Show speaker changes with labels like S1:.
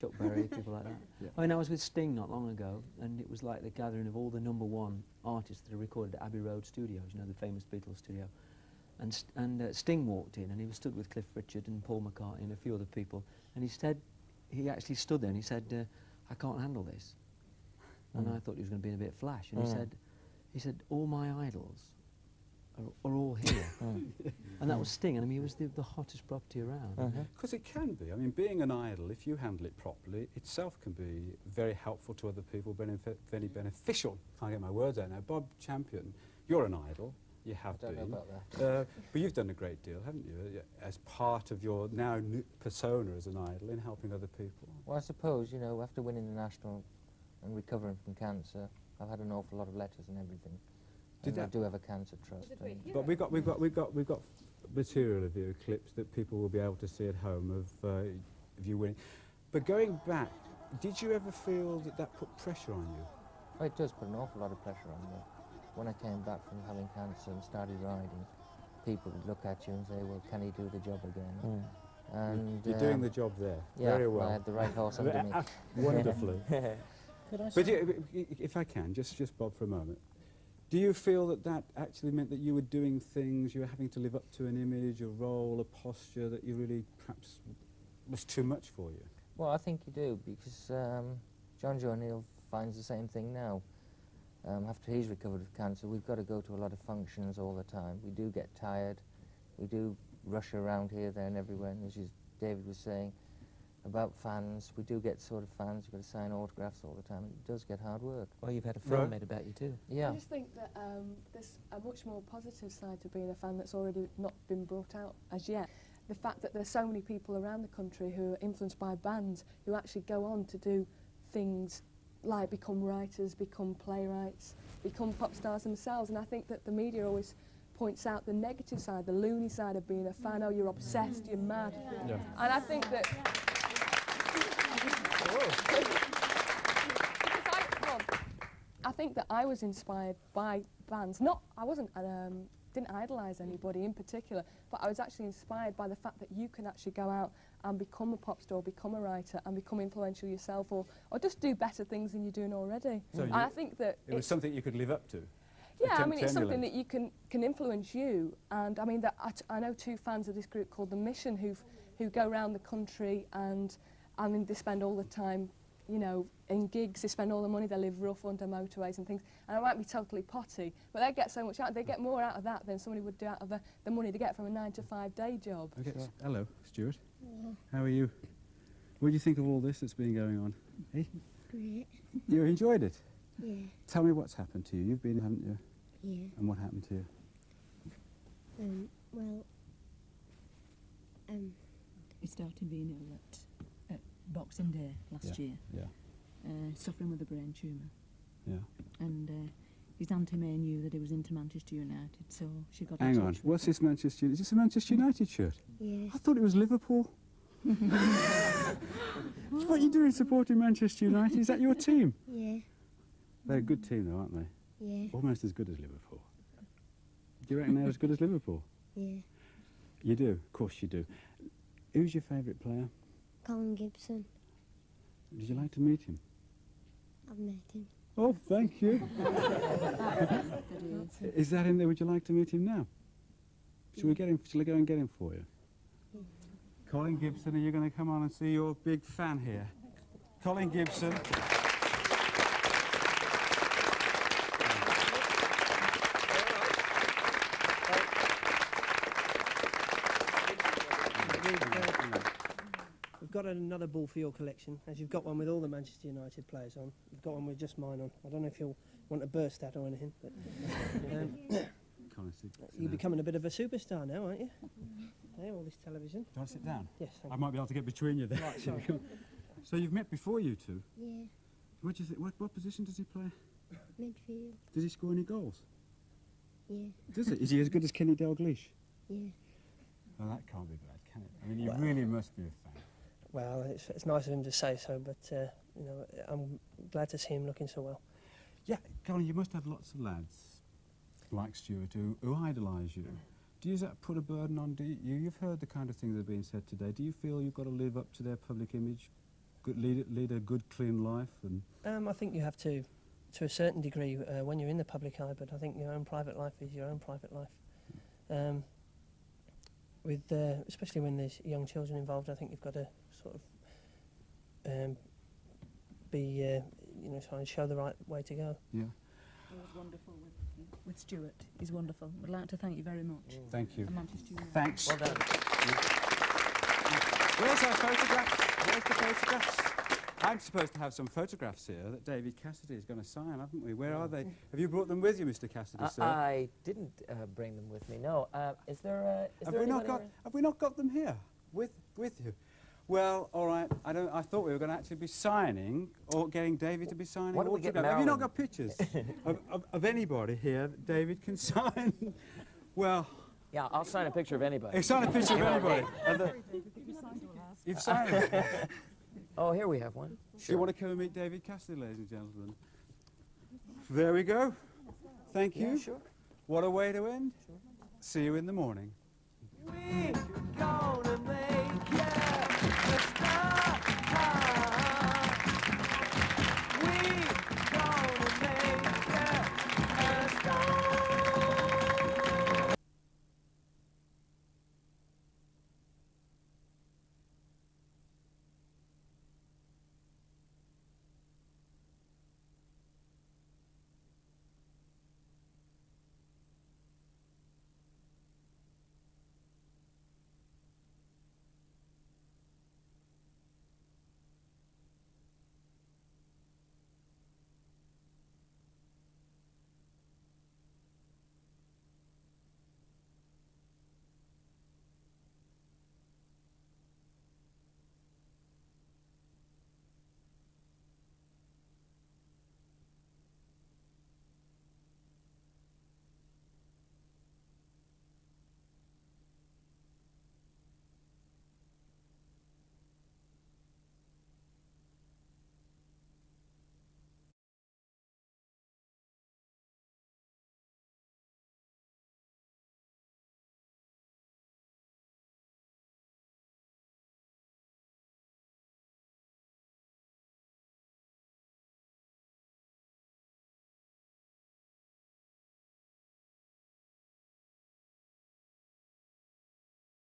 S1: Chuck Berry, people like that.
S2: Yeah.
S1: I mean, I was with Sting not long ago, and it was like the gathering of all the #1 artists that are recorded at Abbey Road Studios, you know, the famous Beatles studio. And Sting walked in, and he was stood with Cliff Richard and Paul McCartney and a few other people, and he said, he actually stood there and he said, I can't handle this. And I thought he was going to be a bit flash, and he said, all my idols are all here. And that was Sting, and I mean, he was the hottest property around.
S2: Because it can be. I mean, being an idol, if you handle it properly, itself can be very helpful to other people, very beneficial. Can't get my words out now. Bob Champion, you're an idol. You have been.
S3: I don't know about that.
S2: But you've done a great deal, haven't you, as part of your now new persona as an idol in helping other people?
S3: Well, I suppose, you know, after winning the national and recovering from cancer, I've had an awful lot of letters and everything. I do have a cancer trust.
S2: But we've got material of you, clips that people will be able to see at home of you winning. But going back, did you ever feel that that put pressure on you?
S3: Oh, it does put an awful lot of pressure on me. When I came back from having cancer and started riding, people would look at you and say, well, can he do the job again? And
S2: you're doing the job there,
S3: yeah,
S2: very well.
S3: I had the right horse under me.
S2: Wonderfully. But if I can, just Bob for a moment, do you feel that that actually meant that you were doing things, you were having to live up to an image, a role, a posture that you really perhaps was too much for you?
S3: Well, I think you do, because John Joe O'Neill finds the same thing now. After he's recovered from cancer, we've got to go to a lot of functions all the time. We do get tired. We do rush around here, there and everywhere. And as David was saying about fans, we do get sort of fans. You've got to sign autographs all the time. It does get hard work.
S1: Well, you've had a film made about you too.
S3: Yeah.
S4: I just think that there's a much more positive side to being a fan that's already not been brought out as yet. The fact that there's so many people around the country who are influenced by bands who actually go on to do things like become writers, become playwrights, become pop stars themselves. And I think that the media always points out the negative side, the loony side of being a fan. Oh, you're obsessed, you're mad. Yeah. And I think that... I think that I was inspired by bands. Didn't idolise anybody in particular, but I was actually inspired by the fact that you can actually go out and become a pop star, become a writer, and become influential yourself, or just do better things than you're doing already.
S2: So
S4: and I think that
S2: it was something you could live up to.
S4: Yeah, I mean, it's something that you can influence you. And I mean, I know 2 fans of this group called The Mission who go around the country and I mean, they spend all the time, you know, in gigs. They spend all the money. They live rough under motorways and things. And I might be totally potty, but they get so much out. They get more out of that than somebody would do out of the money they get from a 9-to-5 day job.
S2: Okay. Sure. Hello, Stuart. Hello. How are you? What do you think of all this that's been going on? Hey?
S5: Great.
S2: You enjoyed it?
S5: Yeah.
S2: Tell me what's happened to you. You've been, haven't you?
S5: Yeah.
S2: And what happened to you?
S5: Well,
S6: He started being ill at Boxing Day last year.
S2: Yeah.
S6: Suffering with a brain tumour.
S2: Yeah.
S6: And his Auntie May knew that he was into Manchester United, so she got
S2: Hang on, what's this Manchester United? Is this a Manchester United shirt?
S5: yeah.
S2: I thought it was Liverpool. What are you doing supporting Manchester United? Is that your team?
S5: Yeah.
S2: They're a good team though, aren't they?
S5: Yeah.
S2: Almost as good as Liverpool. Do you reckon they're as good as Liverpool?
S5: Yeah.
S2: You do? Of course you do. Who's your favourite player?
S5: Colin Gibson.
S2: Did you like to meet him?
S5: I've met him.
S2: Oh, thank you. Is that in there? Would you like to meet him now? Shall we get him? Shall I go and get him for you?
S5: Yeah.
S2: Colin Gibson, are you going to come on and see your big fan here? Colin Gibson.
S7: We've got another ball for your collection, as you've got one with all the Manchester United players on. We've got one with just mine on. I don't know if you'll want to burst that or anything, but you're becoming a bit of a superstar now, aren't you? Hey, all this television.
S2: Do you want to sit down?
S7: Yes, thank
S2: I
S7: you.
S2: might be able to get between you there.
S7: Right, sorry.
S2: So you've met before, you two?
S5: Yeah.
S2: What do you think? What position does he play?
S5: Midfield.
S2: Does he score any goals?
S5: Yeah.
S2: Does he? Is he as good as Kenny Dalglish?
S5: Yeah.
S2: Well, that can't be bad, can it? I mean, you really must be a fan.
S7: Well, it's nice of him to say so, but you know, I'm glad to see him looking so well.
S2: Yeah, Colin, you must have lots of lads like Stuart who idolise you. Do you that put a burden on you've heard the kind of things that are being said today. Do you feel you've got to live up to their public image lead a good, clean life? And
S7: I think you have to a certain degree, when you're in the public eye, but I think your own private life is your own private life. Especially when there's young children involved, I think you've got to sort of trying to show the right way to go.
S2: Yeah.
S6: It was wonderful with Stuart. He's wonderful. I'd like to thank you very much.
S2: Thank you.
S6: And Manchester United.
S2: Thanks.
S3: Well done.
S2: Where's our photograph? Where's the photographs? I'm supposed to have some photographs here that David Cassidy is going to sign, haven't we? Where are they? Have you brought them with you, Mr. Cassidy, sir?
S8: I didn't bring them with me. No. Is there?
S2: Have we not got them here with you? Well, all right. I thought we were going to actually be signing or getting David to be signing.
S8: Why don't we get
S2: autographs. Have you not
S8: Marilyn?
S2: got pictures of anybody here that David can sign? Well,
S8: Yeah, I'll sign a picture of anybody.
S2: sign a picture of anybody. You've signed it.
S8: Oh, here we have one.
S2: Do you want to come and meet David Cassidy, ladies and gentlemen? There we go. Thank you.
S8: Yeah, sure.
S2: What a way to end. See you in the morning.